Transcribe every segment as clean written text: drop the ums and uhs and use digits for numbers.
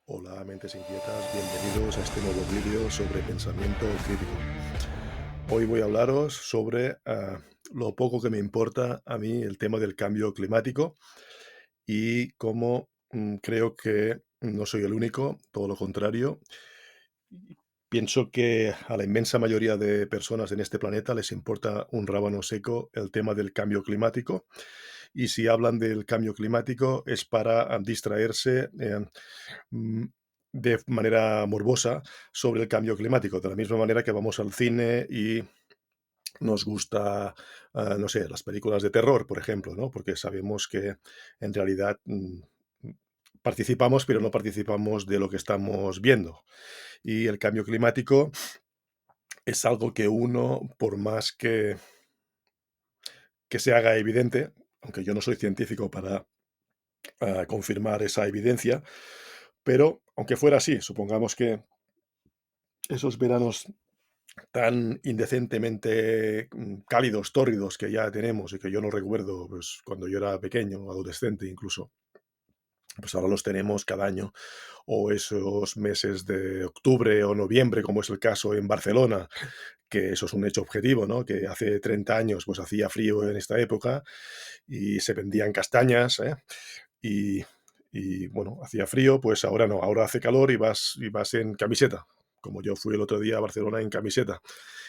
Hola, mentes inquietas, bienvenidos a este nuevo vídeo sobre pensamiento crítico. Hoy voy a hablaros sobre lo poco que me importa a mí el tema del cambio climático y cómo creo que no soy el único, todo lo contrario. Pienso que a la inmensa mayoría de personas en este planeta les importa un rábano seco el tema del cambio climático, y si hablan del cambio climático es para distraerse mm, de manera morbosa sobre el cambio climático, de la misma manera que vamos al cine y nos gusta, no sé, las películas de terror, por ejemplo, ¿no? Porque sabemos que en realidad participamos, pero no participamos de lo que estamos viendo. Y el cambio climático es algo que uno, por más que se haga evidente, aunque yo no soy científico para confirmar esa evidencia, pero aunque fuera así, supongamos que esos veranos tan indecentemente cálidos, tórridos que ya tenemos y que yo no recuerdo, pues, cuando yo era pequeño, adolescente incluso, pues ahora los tenemos cada año. O esos meses de octubre o noviembre, como es el caso en Barcelona, que eso es un hecho objetivo, ¿no? Que hace 30 años, pues, hacía frío en esta época y se vendían castañas, ¿eh? Y bueno, hacía frío, pues ahora no, ahora hace calor y vas en camiseta, como yo fui el otro día a Barcelona en camiseta.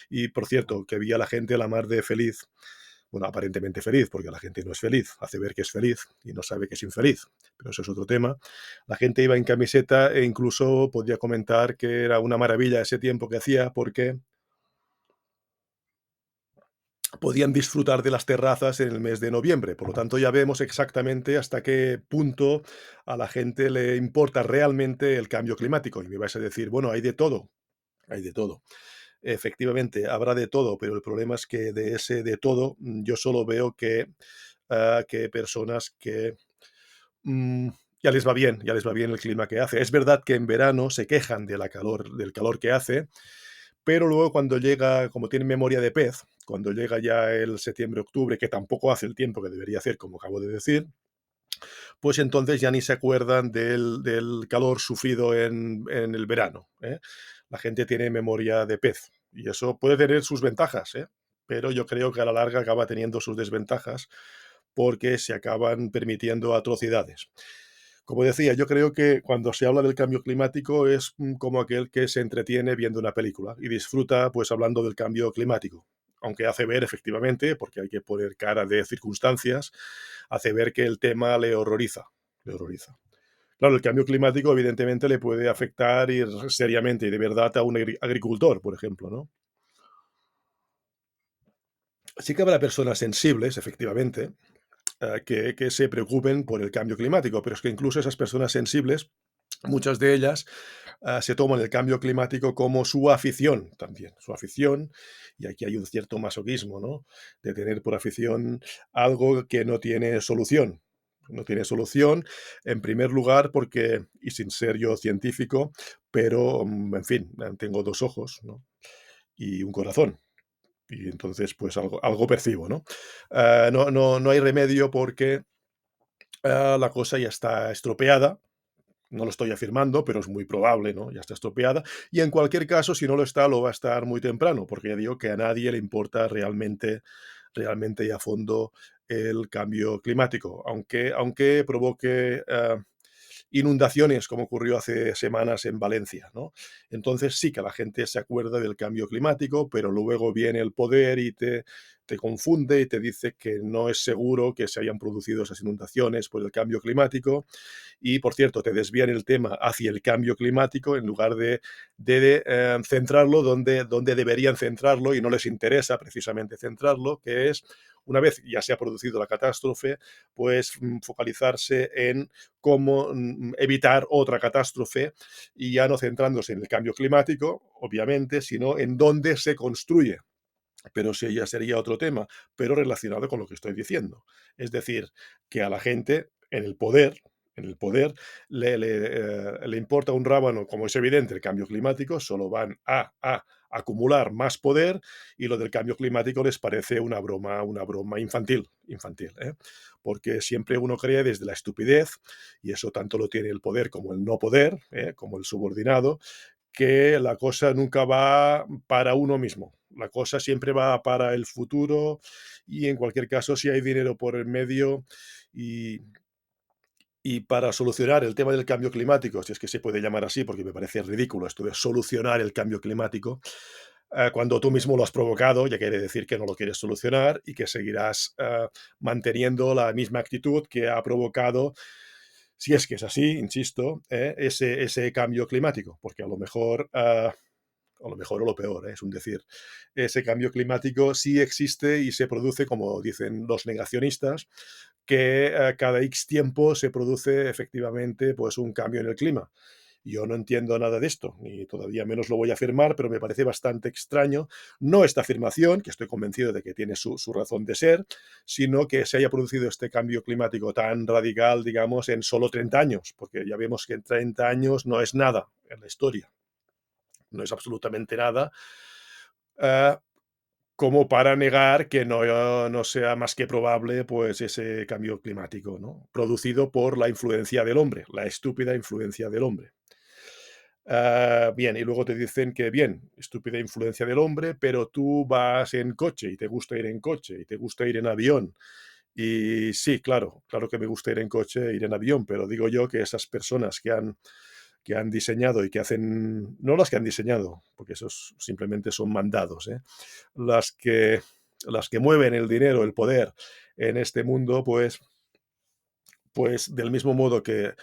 Y, por cierto, que vi a la gente la mar de feliz, bueno, aparentemente feliz, porque la gente no es feliz, hace ver que es feliz y no sabe que es infeliz, pero eso es otro tema. La gente iba en camiseta e incluso podía comentar que era una maravilla ese tiempo que hacía porque podían disfrutar de las terrazas en el mes de noviembre. Por lo tanto, ya vemos exactamente hasta qué punto a la gente le importa realmente el cambio climático. Y me vais a decir, bueno, hay de todo, hay de todo. Efectivamente, habrá de todo, pero el problema es que de ese de todo, yo solo veo que personas que mm, ya les va bien el clima que hace. Es verdad que en verano se quejan del calor que hace, pero luego cuando llega, como tienen memoria de pez, cuando llega ya el septiembre, octubre, que tampoco hace el tiempo que debería hacer, como acabo de decir, pues entonces ya ni se acuerdan del calor sufrido en el verano, ¿eh? La gente tiene memoria de pez y eso puede tener sus ventajas, ¿eh? Pero yo creo que a la larga acaba teniendo sus desventajas porque se acaban permitiendo atrocidades. Como decía, yo creo que cuando se habla del cambio climático es como aquel que se entretiene viendo una película y disfruta pues hablando del cambio climático. Aunque hace ver efectivamente, porque hay que poner cara de circunstancias, hace ver que el tema le horroriza, le horroriza. Claro, el cambio climático evidentemente le puede afectar seriamente y de verdad a un agricultor, por ejemplo, ¿no? Sí que habrá personas sensibles, efectivamente, que se preocupen por el cambio climático, pero es que incluso esas personas sensibles, muchas de ellas se toman el cambio climático como su afición también, su afición, y aquí hay un cierto masoquismo, ¿no? De tener por afición algo que no tiene solución. No tiene solución, en primer lugar, porque, y sin ser yo científico, pero, en fin, tengo dos ojos, ¿no? Y un corazón. Y entonces, pues algo percibo, ¿no? No hay remedio porque la cosa ya está estropeada. No lo estoy afirmando, pero es muy probable, ¿no? Ya está estropeada. Y en cualquier caso, si no lo está, lo va a estar muy temprano, porque ya digo que a nadie le importa realmente y a fondo el cambio climático, aunque provoque inundaciones, como ocurrió hace semanas en Valencia, ¿no? Entonces sí que la gente se acuerda del cambio climático, pero luego viene el poder y te confunde y te dice que no es seguro que se hayan producido esas inundaciones por el cambio climático y, por cierto, te desvían el tema hacia el cambio climático en lugar de centrarlo donde deberían centrarlo y no les interesa precisamente centrarlo, que es, una vez ya se ha producido la catástrofe, pues focalizarse en cómo evitar otra catástrofe y ya no centrándose en el cambio climático, obviamente, sino en dónde se construye, pero sí, ya sería otro tema, pero relacionado con lo que estoy diciendo. Es decir, que a la gente en el poder, en el poder, le importa un rábano, como es evidente, el cambio climático, solo van a acumular más poder, y lo del cambio climático les parece una broma infantil, infantil, ¿eh? Porque siempre uno cree desde la estupidez, y eso tanto lo tiene el poder como el no poder, como el subordinado, que la cosa nunca va para uno mismo. La cosa siempre va para el futuro, y en cualquier caso, si hay dinero por el medio y, y para solucionar el tema del cambio climático, si es que se puede llamar así, porque me parece ridículo esto de solucionar el cambio climático, cuando tú mismo lo has provocado, ya quiere decir que no lo quieres solucionar y que seguirás manteniendo la misma actitud que ha provocado, si es que es así, insisto, ese cambio climático, porque a lo mejor o lo peor, es un decir. Ese cambio climático sí existe y se produce, como dicen los negacionistas, que cada X tiempo se produce efectivamente pues, un cambio en el clima. Yo no entiendo nada de esto, ni todavía menos lo voy a afirmar, pero me parece bastante extraño, no esta afirmación, que estoy convencido de que tiene su razón de ser, sino que se haya producido este cambio climático tan radical, digamos, en solo 30 años, porque ya vemos que en 30 años no es nada en la historia, no es absolutamente nada, eh, como para negar que no sea más que probable pues ese cambio climático, ¿no? Producido por la influencia del hombre, la estúpida influencia del hombre. Bien, y luego te dicen que bien, estúpida influencia del hombre, pero tú vas en coche y te gusta ir en coche y te gusta ir en avión. Y sí, claro, claro que me gusta ir en coche e ir en avión, pero digo yo que esas personas que han diseñado y que hacen, no las que han diseñado, porque esos simplemente son mandados, las que, las que mueven el dinero, el poder en este mundo, pues del mismo modo que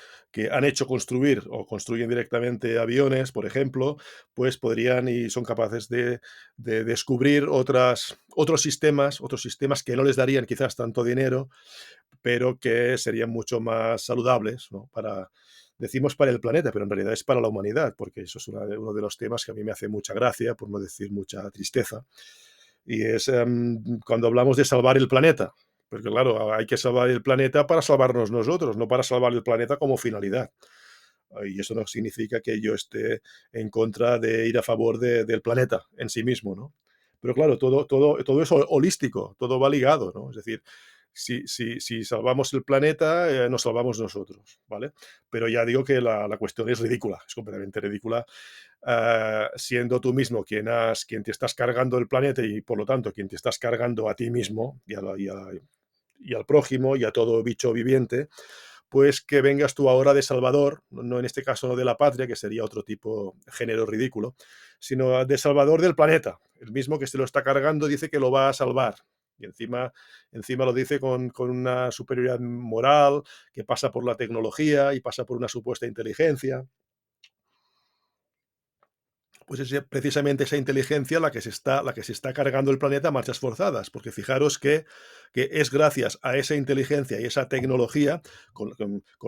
han hecho construir o construyen directamente aviones, por ejemplo, pues podrían y son capaces de descubrir otros sistemas que no les darían quizás tanto dinero, pero que serían mucho más saludables, ¿no? Decimos para el planeta, pero en realidad es para la humanidad, porque eso es uno de los temas que a mí me hace mucha gracia, por no decir mucha tristeza, y es cuando hablamos de salvar el planeta, porque claro, hay que salvar el planeta para salvarnos nosotros, no para salvar el planeta como finalidad. Y eso no significa que yo esté en contra de ir a favor del planeta en sí mismo, ¿no? Pero claro, todo es holístico, todo va ligado, ¿no? Es decir, si salvamos el planeta, nos salvamos nosotros, ¿vale? Pero ya digo que la cuestión es ridícula, es completamente ridícula, siendo tú mismo quien te estás cargando el planeta y por lo tanto quien te estás cargando a ti mismo y al prójimo y a todo bicho viviente, pues que vengas tú ahora de Salvador, no en este caso no de la patria, que sería otro tipo, género ridículo, sino de Salvador del planeta. El mismo que se lo está cargando dice que lo va a salvar. Y encima lo dice con una superioridad moral que pasa por la tecnología y pasa por una supuesta inteligencia. Pues es precisamente esa inteligencia la que se está cargando el planeta a marchas forzadas, porque fijaros que es gracias a esa inteligencia y esa tecnología, con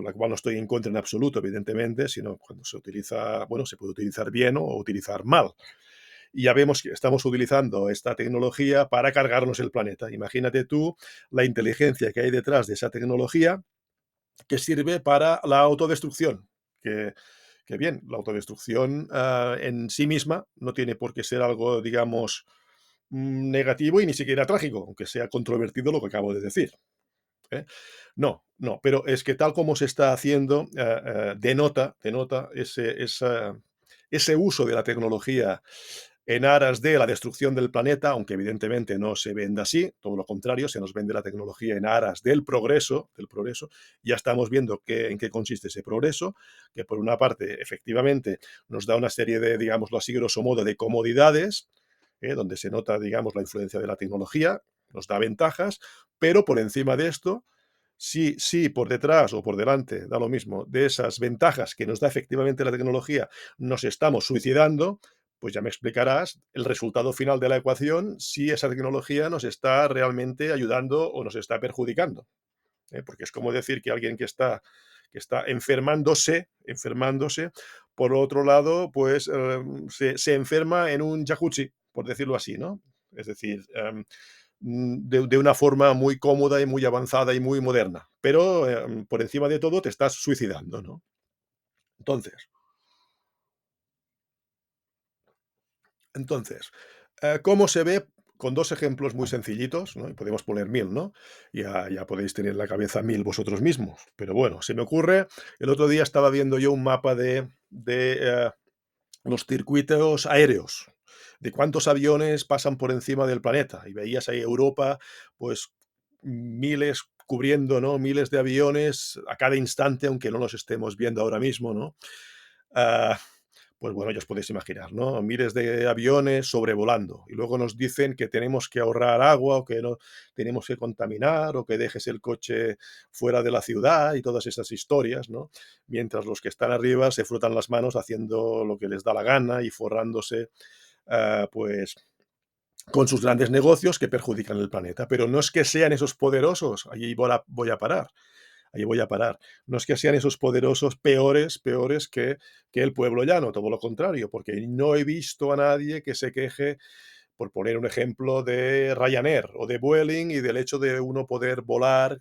la cual no estoy en contra en absoluto, evidentemente, sino cuando se utiliza, bueno, se puede utilizar bien o utilizar mal. Y ya vemos que estamos utilizando esta tecnología para cargarnos el planeta. Imagínate tú la inteligencia que hay detrás de esa tecnología que sirve para la autodestrucción, que bien, la autodestrucción, en sí misma no tiene por qué ser algo, digamos, negativo y ni siquiera trágico, aunque sea controvertido lo que acabo de decir, ¿eh? No, no, pero es que tal como se está haciendo, denota ese uso de la tecnología en aras de la destrucción del planeta, aunque evidentemente no se venda así, todo lo contrario, se nos vende la tecnología en aras del progreso. Ya estamos viendo en qué consiste ese progreso, que por una parte, efectivamente, nos da una serie de, digámoslo así, grosso modo, de comodidades, donde se nota, digamos, la influencia de la tecnología, nos da ventajas, pero por encima de esto, sí, por detrás o por delante, da lo mismo, de esas ventajas que nos da efectivamente la tecnología, nos estamos suicidando, pues ya me explicarás el resultado final de la ecuación, si esa tecnología nos está realmente ayudando o nos está perjudicando, ¿eh? Porque es como decir que alguien que está enfermándose, por otro lado, pues se enferma en un jacuzzi, por decirlo así, ¿no? Es decir, de una forma muy cómoda y muy avanzada y muy moderna. Pero, por encima de todo te estás suicidando, ¿no? Entonces ¿cómo se ve? Con 2 ejemplos muy sencillitos, ¿no? Y podemos poner 1000, ¿no? Ya podéis tener en la cabeza 1000 vosotros mismos. Pero bueno, se me ocurre, el otro día estaba viendo yo un mapa de los circuitos aéreos, de cuántos aviones pasan por encima del planeta. Y veías ahí Europa, pues miles cubriendo, ¿no? Miles de aviones a cada instante, aunque no los estemos viendo ahora mismo, ¿no? Ah, pues bueno, ya os podéis imaginar, ¿no? Miles de aviones sobrevolando. Y luego nos dicen que tenemos que ahorrar agua o que no tenemos que contaminar o que dejes el coche fuera de la ciudad y todas esas historias, ¿no? Mientras los que están arriba se frotan las manos haciendo lo que les da la gana y forrándose, pues con sus grandes negocios que perjudican el planeta. Pero no es que sean esos poderosos, allí voy a parar. Ahí voy a parar. No es que sean esos poderosos peores que el pueblo llano, todo lo contrario, porque no he visto a nadie que se queje, por poner un ejemplo, de Ryanair o de Vueling y del hecho de uno poder volar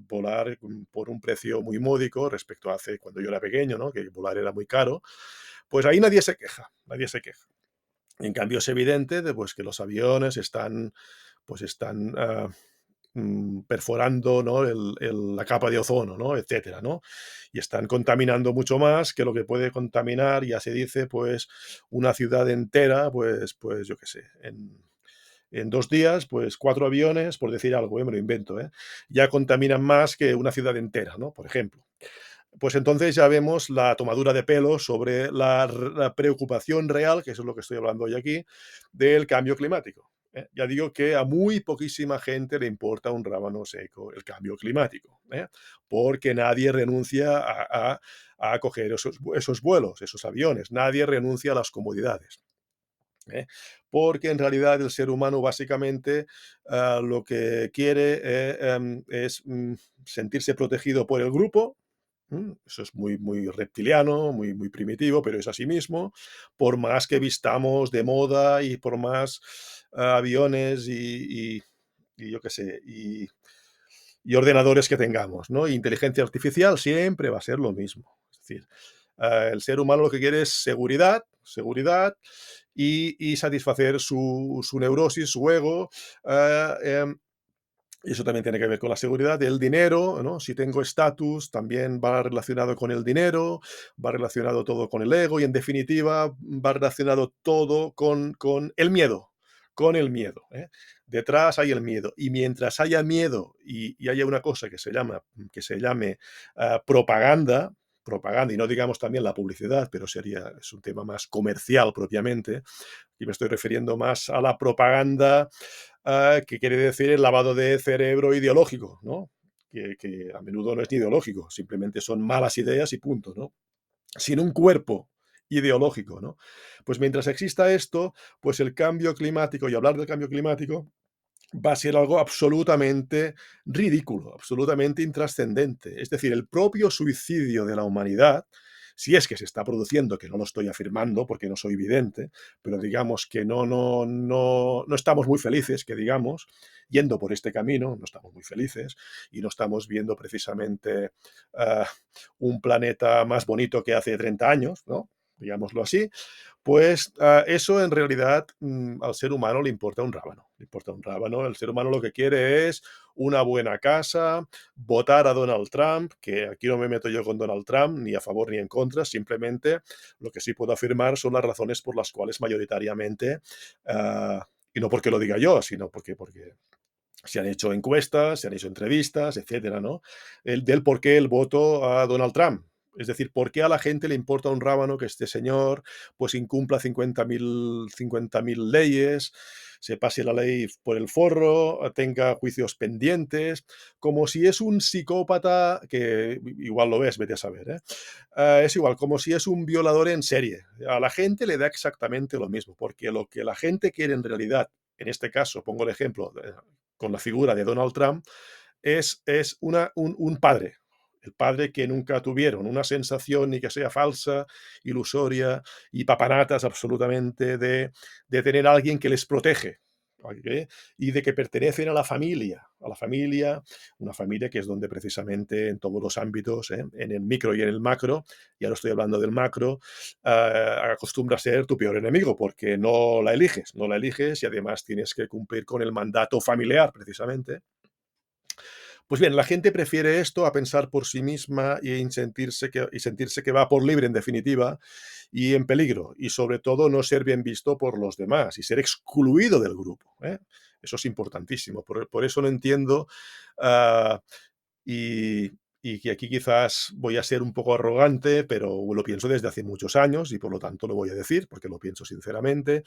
por un precio muy módico respecto a hace cuando yo era pequeño, ¿no? Que volar era muy caro. Pues ahí nadie se queja, nadie se queja. En cambio, es evidente de, pues, que los aviones están perforando, ¿no? La capa de ozono, ¿no? Etcétera, ¿no? Y están contaminando mucho más que lo que puede contaminar, ya se dice, pues una ciudad entera, pues yo qué sé, en 2 días, pues 4 aviones, por decir algo, me lo invento, ya contaminan más que una ciudad entera, ¿no? Por ejemplo. Pues entonces ya vemos la tomadura de pelo sobre la preocupación real, que eso es lo que estoy hablando hoy aquí, del cambio climático. Ya digo que a muy poquísima gente le importa un rábano seco el cambio climático, porque nadie renuncia a coger esos vuelos, esos aviones, nadie renuncia a las comodidades. ¿Eh? Porque en realidad el ser humano básicamente lo que quiere es sentirse protegido por el grupo. Eso es muy, muy reptiliano, muy, muy primitivo, pero es así mismo. Por más que vistamos de moda y por más aviones y yo qué sé, y ordenadores que tengamos, ¿no? Inteligencia artificial siempre va a ser lo mismo. Es decir, el ser humano lo que quiere es seguridad, seguridad y satisfacer su neurosis, su ego. eh, em, y eso también tiene que ver con la seguridad, el dinero, ¿no? Si tengo estatus, también va relacionado con el dinero, va relacionado todo con el ego y en definitiva va relacionado todo con el miedo, con el miedo, ¿eh? Detrás hay el miedo y mientras haya miedo y haya una cosa que se llame propaganda, propaganda y no digamos también la publicidad, pero es un tema más comercial propiamente, y me estoy refiriendo más a la propaganda que quiere decir el lavado de cerebro ideológico, ¿no? Que a menudo no es ni ideológico, simplemente son malas ideas y punto, ¿no? Sin un cuerpo ideológico, ¿no? Pues mientras exista esto, pues el cambio climático y hablar del cambio climático va a ser algo absolutamente ridículo, absolutamente intrascendente. Es decir, el propio suicidio de la humanidad, si es que se está produciendo, que no lo estoy afirmando porque no soy vidente, pero digamos que no estamos muy felices, que digamos, yendo por este camino, no estamos muy felices y no estamos viendo precisamente ah, un planeta más bonito que hace 30 años, ¿no? Digámoslo así, pues eso en realidad al ser humano le importa un rábano. Le importa un rábano. El ser humano lo que quiere es una buena casa, votar a Donald Trump, que aquí no me meto yo con Donald Trump, ni a favor ni en contra, simplemente lo que sí puedo afirmar son las razones por las cuales mayoritariamente, y no porque lo diga yo, sino porque se han hecho encuestas, se han hecho entrevistas, etcétera, ¿no? Del por qué el voto a Donald Trump. Es decir, ¿por qué a la gente le importa un rábano que este señor pues incumpla 50.000 leyes, se pase la ley por el forro, tenga juicios pendientes, como si es un psicópata, que igual lo ves, vete a saber, ¿eh? Es igual, como si es un violador en serie. A la gente le da exactamente lo mismo, porque lo que la gente quiere en realidad, en este caso, pongo el ejemplo, con la figura de Donald Trump, es un padre. El padre que nunca tuvieron, una sensación ni que sea falsa, ilusoria y papanatas absolutamente de tener a alguien que les protege. ¿ok? Y de que pertenecen a la familia, una familia que es donde precisamente en todos los ámbitos, ¿eh? En el micro y en el macro, y ahora estoy hablando del macro, acostumbra a ser tu peor enemigo, porque no la eliges y además tienes que cumplir con el mandato familiar, precisamente. Pues bien, la gente prefiere esto a pensar por sí misma y sentirse que va por libre, en definitiva, y en peligro, y sobre todo no ser bien visto por los demás y ser excluido del grupo, ¿eh? Eso es importantísimo. Por eso no entiendo, ah, y, y que aquí quizás voy a ser un poco arrogante, pero lo pienso desde hace muchos años y por lo tanto lo voy a decir, porque lo pienso sinceramente.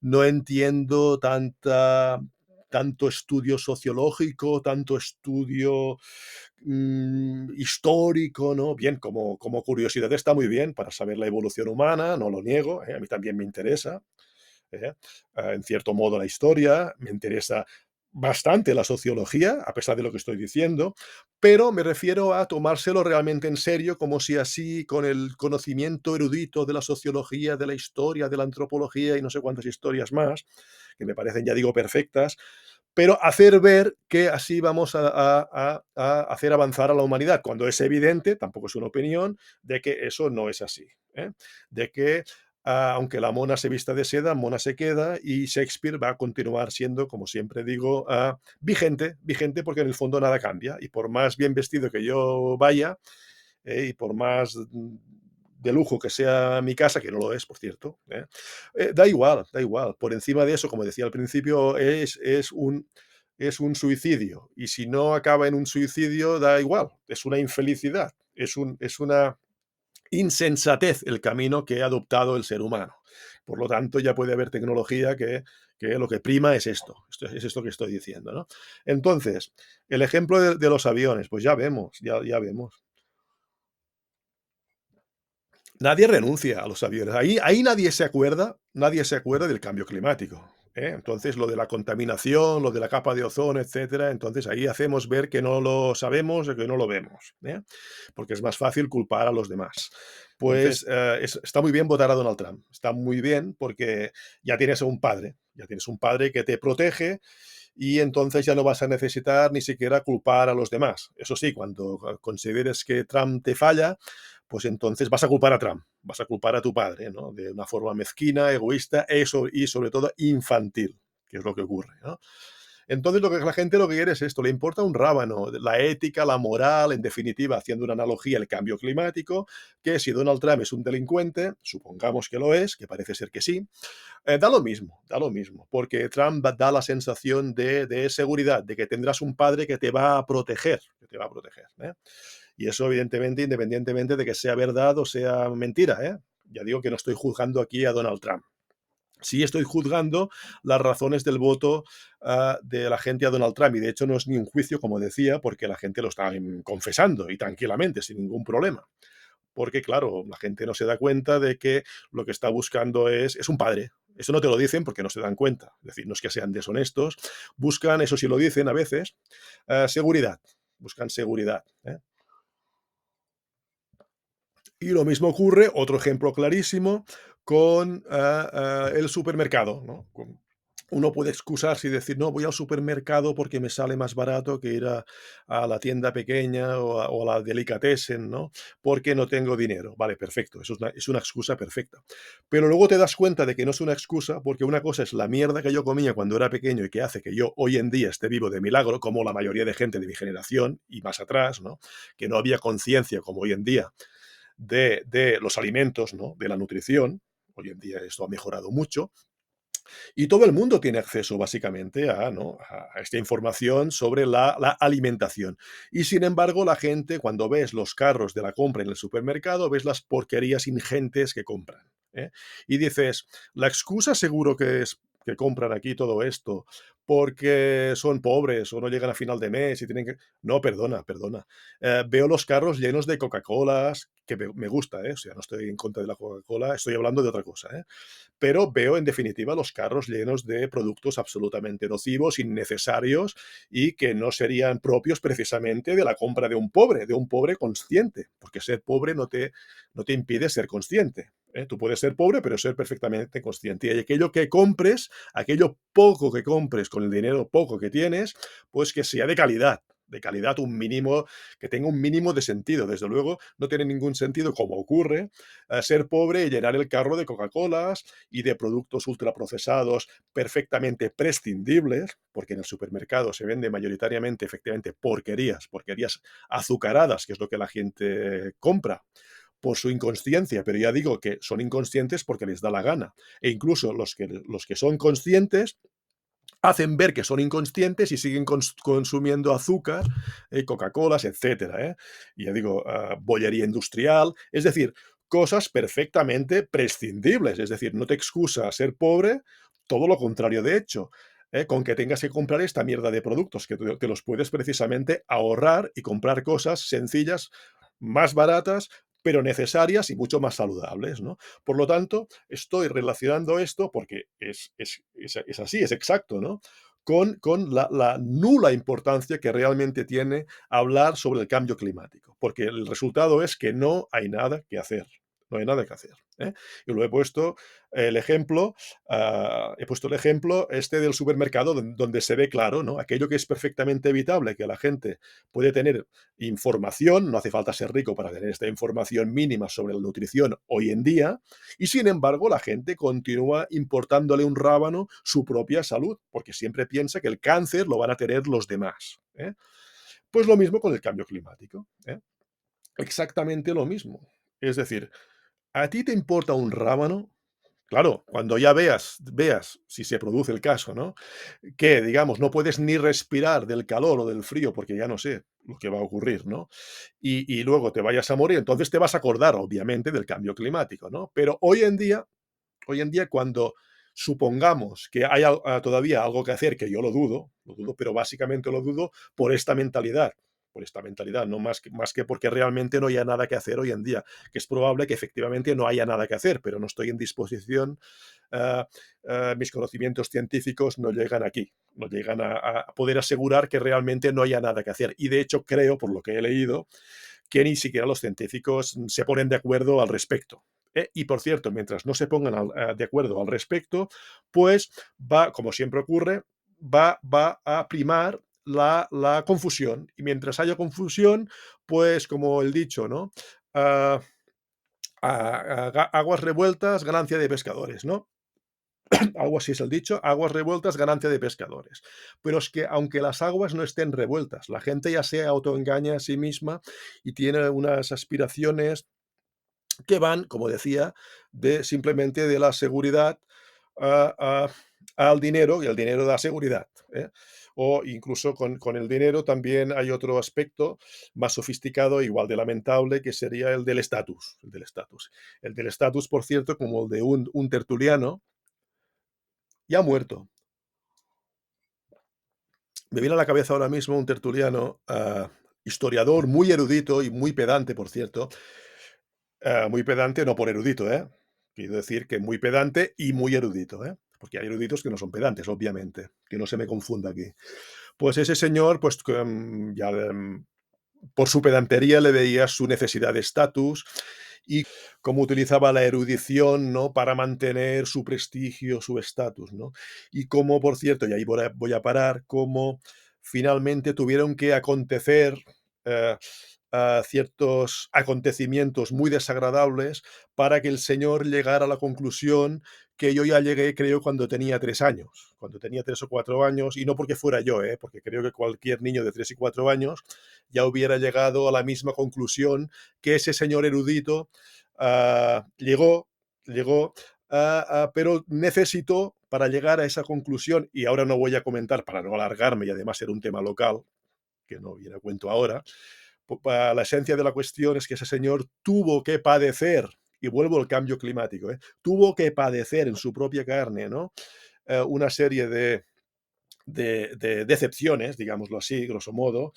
No entiendo tanto estudio sociológico, tanto estudio histórico, ¿no? Bien, como curiosidad está muy bien para saber la evolución humana, no lo niego, a mí también me interesa, ¿eh? En cierto modo la historia, me interesa bastante la sociología, a pesar de lo que estoy diciendo, pero me refiero a tomárselo realmente en serio, como si así, con el conocimiento erudito de la sociología, de la historia, de la antropología y no sé cuántas historias más, que me parecen, ya digo, perfectas, pero hacer ver que así vamos a hacer avanzar a la humanidad, cuando es evidente, tampoco es una opinión, de que eso no es así, ¿eh? De que aunque la mona se vista de seda, mona se queda y Shakespeare va a continuar siendo, como siempre digo, vigente porque en el fondo nada cambia y por más bien vestido que yo vaya y por más de lujo que sea mi casa, que no lo es, por cierto, da igual, da igual. Por encima de eso, como decía al principio, es un suicidio. Y si no acaba en un suicidio, da igual. Es una infelicidad. Es una insensatez el camino que ha adoptado el ser humano. Por lo tanto, ya puede haber tecnología que lo que prima es esto. Es esto que estoy diciendo, ¿no? Entonces, el ejemplo de los aviones, pues ya vemos, ya vemos. Nadie renuncia a los aviones. Ahí nadie se acuerda del cambio climático, ¿eh? Entonces, lo de la contaminación, lo de la capa de ozono, etcétera, entonces ahí hacemos ver que no lo sabemos o que no lo vemos, ¿eh? Porque es más fácil culpar a los demás. Pues, está muy bien votar a Donald Trump. Está muy bien porque ya tienes un padre que te protege y entonces ya no vas a necesitar ni siquiera culpar a los demás. Eso sí, cuando consideres que Trump te falla, pues entonces vas a culpar a Trump, vas a culpar a tu padre, ¿no? De una forma mezquina, egoísta y sobre todo infantil, que es lo que ocurre, ¿no? Entonces la gente lo que quiere es esto, le importa un rábano, la ética, la moral, en definitiva, haciendo una analogía al cambio climático, que si Donald Trump es un delincuente, supongamos que lo es, que parece ser que sí, da lo mismo, porque Trump da la sensación de seguridad, de que tendrás un padre que te va a proteger, que te va a proteger, ¿eh? Y eso, evidentemente, independientemente de que sea verdad o sea mentira, ¿eh? Ya digo que no estoy juzgando aquí a Donald Trump. Sí estoy juzgando las razones del voto de la gente a Donald Trump, y de hecho no es ni un juicio, como decía, porque la gente lo está confesando y tranquilamente, sin ningún problema. Porque, claro, la gente no se da cuenta de que lo que está buscando es un padre. Eso no te lo dicen porque no se dan cuenta. Es decir, no es que sean deshonestos. Buscan, eso sí lo dicen a veces, seguridad. Buscan seguridad, ¿eh? Y lo mismo ocurre, otro ejemplo clarísimo, con el supermercado, ¿no? Uno puede excusarse y decir, no, voy al supermercado porque me sale más barato que ir a la tienda pequeña o a la delicatessen, ¿no? Porque no tengo dinero. Vale, perfecto, eso es una excusa perfecta. Pero luego te das cuenta de que no es una excusa porque una cosa es la mierda que yo comía cuando era pequeño y que hace que yo hoy en día esté vivo de milagro, como la mayoría de gente de mi generación y más atrás, ¿no? Que no había conciencia como hoy en día de los alimentos, ¿no? De la nutrición. Hoy en día esto ha mejorado mucho y todo el mundo tiene acceso básicamente a, ¿no? A esta información sobre la alimentación. Y sin embargo, la gente, cuando ves los carros de la compra en el supermercado, ves las porquerías ingentes que compran, ¿eh? Y dices, la excusa seguro que es que compran aquí todo esto porque son pobres o no llegan a final de mes y tienen que... No, perdona, perdona. Veo los carros llenos de Coca-Colas, que me gusta, ¿eh? O sea, no estoy en contra de la Coca-Cola, estoy hablando de otra cosa, ¿eh? Pero veo en definitiva los carros llenos de productos absolutamente nocivos, innecesarios y que no serían propios precisamente de la compra de un pobre consciente, porque ser pobre no te impide ser consciente. ¿eh? Tú puedes ser pobre, pero ser perfectamente consciente. Y aquello que compres, aquello poco que compres con el dinero poco que tienes, pues que sea de calidad, un mínimo, que tenga un mínimo de sentido. Desde luego, no tiene ningún sentido, como ocurre, ser pobre y llenar el carro de Coca-Colas y de productos ultraprocesados perfectamente prescindibles, porque en el supermercado se vende mayoritariamente, efectivamente, porquerías, porquerías azucaradas, que es lo que la gente compra por su inconsciencia, pero ya digo que son inconscientes porque les da la gana. E incluso los que son conscientes hacen ver que son inconscientes y siguen consumiendo azúcar, Coca-Colas, etcétera, ¿eh? Y ya digo, bollería industrial, es decir, cosas perfectamente prescindibles, es decir, no te excusa ser pobre, todo lo contrario de hecho. Con que tengas que comprar esta mierda de productos, que te los puedes precisamente ahorrar y comprar cosas sencillas, más baratas, pero necesarias y mucho más saludables, ¿no? Por lo tanto, estoy relacionando esto porque es así, es exacto, ¿no? Con la nula importancia que realmente tiene hablar sobre el cambio climático, porque el resultado es que no hay nada que hacer. No hay nada que hacer. ¿Eh? Y lo he puesto el ejemplo este del supermercado donde se ve claro, ¿no? Aquello que es perfectamente evitable, que la gente puede tener información, no hace falta ser rico para tener esta información mínima sobre la nutrición hoy en día, y sin embargo la gente continúa importándole un rábano su propia salud, porque siempre piensa que el cáncer lo van a tener los demás. ¿Eh? Pues lo mismo con el cambio climático. ¿Eh? Exactamente lo mismo. Es decir, ¿a ti te importa un rábano? Claro, cuando ya veas, si se produce el caso, ¿no? Que, digamos, no puedes ni respirar del calor o del frío, porque ya no sé lo que va a ocurrir, ¿no? Y luego te vayas a morir, entonces te vas a acordar, obviamente, del cambio climático, ¿no? Pero hoy en día, cuando supongamos que hay todavía algo que hacer, que yo lo dudo, pero básicamente lo dudo por esta mentalidad, no más que porque realmente no haya nada que hacer hoy en día, que es probable que efectivamente no haya nada que hacer, pero no estoy en disposición, ah, mis conocimientos científicos no llegan aquí, no llegan a poder asegurar que realmente no haya nada que hacer. Y de hecho creo, por lo que he leído, que ni siquiera los científicos se ponen de acuerdo al respecto. Y por cierto, mientras no se pongan de acuerdo al respecto, pues como siempre ocurre, va a primar la confusión. Y mientras haya confusión, pues como el dicho, ¿no? Ah, aguas revueltas, ganancia de pescadores, ¿no? Algo así es el dicho, aguas revueltas, ganancia de pescadores. Pero es que aunque las aguas no estén revueltas, la gente ya se autoengaña a sí misma y tiene unas aspiraciones que van, como decía, de simplemente de la seguridad a- a- al dinero, y el dinero da seguridad. ¿Eh? O incluso con el dinero también hay otro aspecto más sofisticado, igual de lamentable, que sería el del estatus. El del estatus. El del estatus, por cierto, como el de un tertuliano, ya muerto. Me viene a la cabeza ahora mismo un tertuliano, historiador muy erudito y muy pedante, por cierto. Muy pedante, no por erudito, ¿eh? Quiero decir que muy pedante y muy erudito, ¿eh? Porque hay eruditos que no son pedantes, obviamente, que no se me confunda aquí. Pues ese señor, pues ya por su pedantería le veía su necesidad de estatus y cómo utilizaba la erudición, ¿no? Para mantener su prestigio, su estatus, ¿no? Y cómo, por cierto, y ahí voy a parar, cómo finalmente tuvieron que acontecer eh, ciertos acontecimientos muy desagradables para que el señor llegara a la conclusión que yo ya llegué, creo, cuando tenía 3 años, cuando tenía 3 o 4 años, y no porque fuera yo, porque creo que cualquier niño de 3 y 4 años ya hubiera llegado a la misma conclusión que ese señor erudito llegó, pero necesitó para llegar a esa conclusión, y ahora no voy a comentar para no alargarme y además ser un tema local, que no viene a cuento ahora, la esencia de la cuestión es que ese señor tuvo que padecer, y vuelvo al cambio climático, tuvo que padecer en su propia carne, ¿no? Una serie de decepciones, digámoslo así, grosso modo,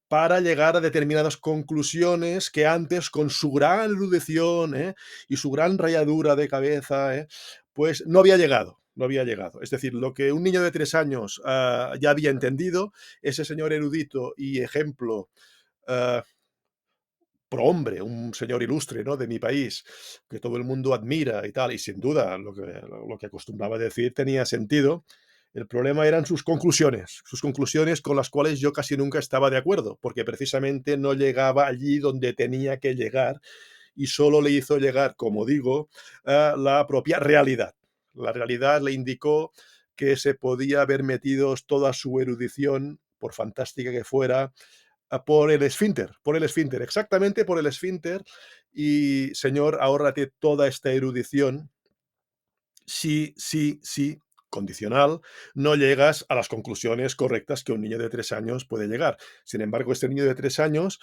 para llegar a determinadas conclusiones que antes, con su gran erudición, y su gran rayadura de cabeza, pues no había llegado. No había llegado. Es decir, lo que un niño de 3 años ya había entendido, ese señor erudito y ejemplo, ah, prohombre, un señor ilustre, ¿no?, de mi país, que todo el mundo admira y tal, y sin duda lo que acostumbraba a decir tenía sentido. El problema eran sus conclusiones con las cuales yo casi nunca estaba de acuerdo, porque precisamente no llegaba allí donde tenía que llegar y solo le hizo llegar, como digo, a la propia realidad. La realidad le indicó que se podía haber metido toda su erudición, por fantástica que fuera, por el esfínter, exactamente por el esfínter. Y señor, ahórrate toda esta erudición sí, sí, sí, condicional, no llegas a las conclusiones correctas que un niño de 3 años puede llegar. Sin embargo, este niño de 3 años,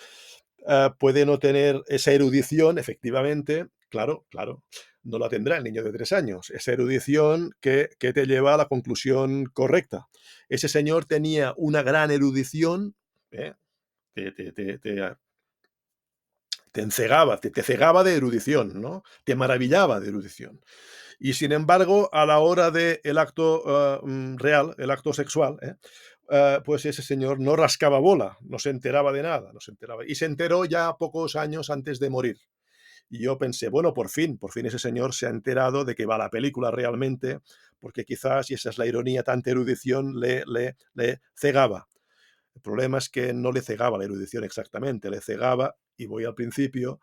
puede no tener esa erudición, efectivamente, claro, claro, no la tendrá el niño de 3 años, esa erudición que te lleva a la conclusión correcta. Ese señor tenía una gran erudición, ¿eh? Te encegaba, te cegaba de erudición, ¿no? Te maravillaba de erudición. Y sin embargo, a la hora del acto real, el acto sexual, pues ese señor no rascaba bola, no se enteraba de nada, no se enteraba. Y se enteró ya pocos años antes de morir. Y yo pensé, bueno, por fin ese señor se ha enterado de que va la película realmente, porque quizás, y esa es la ironía, tanta erudición le cegaba. El problema es que no le cegaba la erudición exactamente, le cegaba, y voy al principio,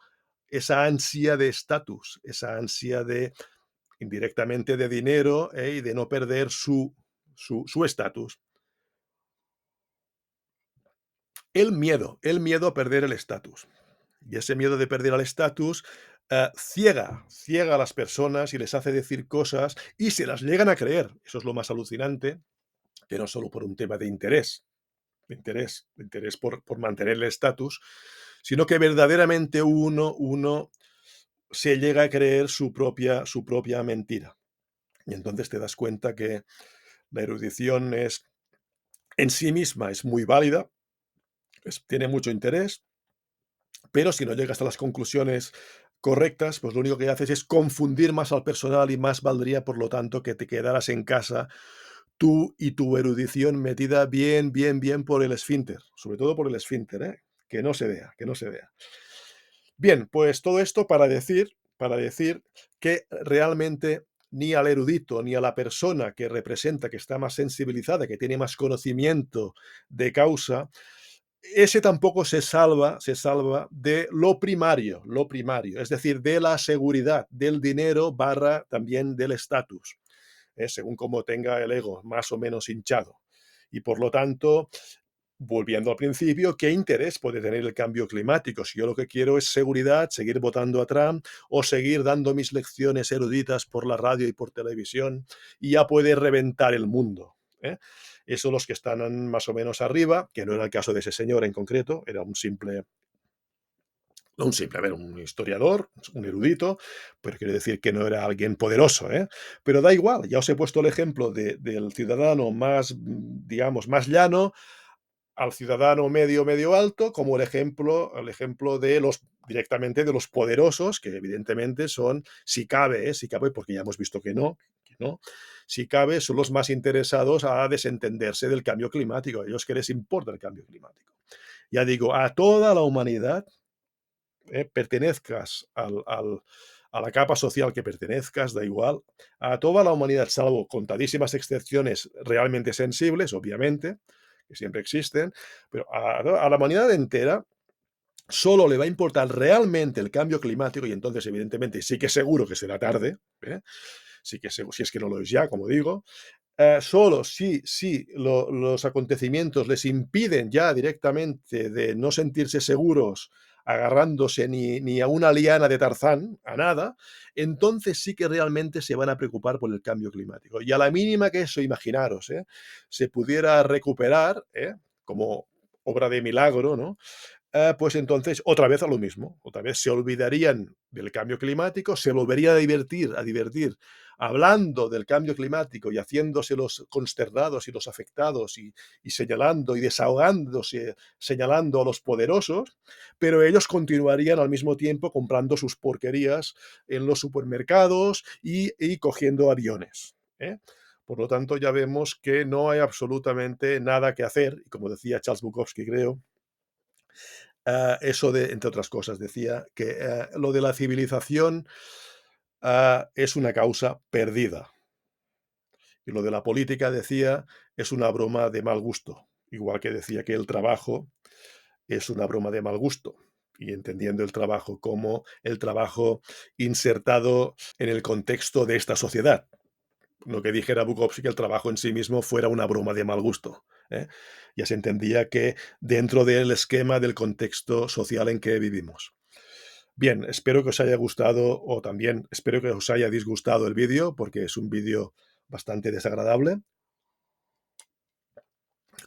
esa ansia de estatus, esa ansia de indirectamente de dinero, y de no perder su estatus. El miedo a perder el estatus. Y ese miedo de perder el estatus ciega a las personas y les hace decir cosas y se las llegan a creer. Eso es lo más alucinante, que no solo por un tema de interés por mantener el estatus, sino que verdaderamente uno se llega a creer su propia mentira. Y entonces te das cuenta que la erudición en sí misma es muy válida, tiene mucho interés, pero si no llegas a las conclusiones correctas, pues lo único que haces es confundir más al personal y más valdría, por lo tanto, que te quedaras en casa tú y tu erudición metida bien, bien, bien por el esfínter, sobre todo por el esfínter, ¿eh? Que no se vea, que no se vea. Bien, pues todo esto para decir que realmente ni al erudito, ni a la persona que representa, que está más sensibilizada, que tiene más conocimiento de causa, ese tampoco se salva de lo primario, es decir, de la seguridad, del dinero barra también del estatus, según cómo tenga el ego más o menos hinchado. Y por lo tanto, volviendo al principio, ¿qué interés puede tener el cambio climático? Si yo lo que quiero es seguridad, seguir votando a Trump o seguir dando mis lecciones eruditas por la radio y por televisión, y ya puede reventar el mundo, ¿eh? Eso los que están más o menos arriba, que no era el caso de ese señor en concreto, era a ver, un historiador, un erudito, pero quiere decir que no era alguien poderoso, ¿eh? Pero da igual, ya os he puesto el ejemplo del ciudadano más, digamos, más llano, al ciudadano medio, medio alto, como el ejemplo directamente de los poderosos, que evidentemente son, si cabe, porque ya hemos visto que no, si cabe, son los más interesados a desentenderse del cambio climático, a ellos que les importa el cambio climático. Ya digo, a toda la humanidad, pertenezcas a la capa social que pertenezcas, da igual, a toda la humanidad, salvo contadísimas excepciones realmente sensibles, obviamente, que siempre existen, pero a la humanidad entera solo le va a importar realmente el cambio climático, y entonces, evidentemente, sí que seguro que será tarde, sí que si es que no lo es ya, como digo, solo si los acontecimientos les impiden ya directamente de no sentirse seguros agarrándose ni a una liana de Tarzán, a nada, entonces sí que realmente se van a preocupar por el cambio climático. Y a la mínima que eso, imaginaros, se pudiera recuperar, como obra de milagro, ¿no? Pues entonces otra vez a lo mismo, otra vez se olvidarían del cambio climático, se volvería a divertir hablando del cambio climático y haciéndose los consternados y los afectados y señalando y desahogándose, señalando a los poderosos, pero ellos continuarían al mismo tiempo comprando sus porquerías en los supermercados y cogiendo aviones, ¿eh? Por lo tanto, ya vemos que no hay absolutamente nada que hacer, y como decía Charles Bukowski, creo, Eso de, entre otras cosas, decía que lo de la civilización es una causa perdida. Y lo de la política, decía, es una broma de mal gusto. Igual que decía que el trabajo es una broma de mal gusto. Y entendiendo el trabajo como el trabajo insertado en el contexto de esta sociedad. No que dijera Bukowski que el trabajo en sí mismo fuera una broma de mal gusto. ¿Eh? Ya se entendía que dentro del esquema del contexto social en que vivimos. Bien, espero que os haya gustado o también espero que os haya disgustado el vídeo porque es un vídeo bastante desagradable,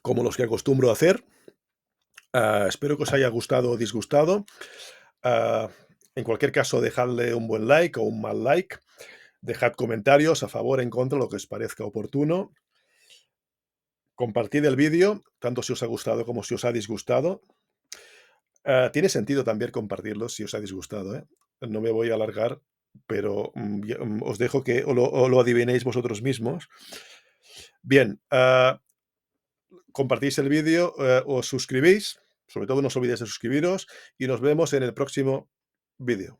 como los que acostumbro a hacer. Espero que os haya gustado o disgustado. Ah, en cualquier caso, dejadle un buen like o un mal like. Dejad comentarios a favor, en contra, lo que os parezca oportuno. Compartid el vídeo, tanto si os ha gustado como si os ha disgustado. Tiene sentido también compartirlo si os ha disgustado, ¿eh? No me voy a alargar, pero os dejo que o lo adivinéis vosotros mismos. Bien, compartís el vídeo, os suscribís, sobre todo no os olvidéis de suscribiros y nos vemos en el próximo vídeo.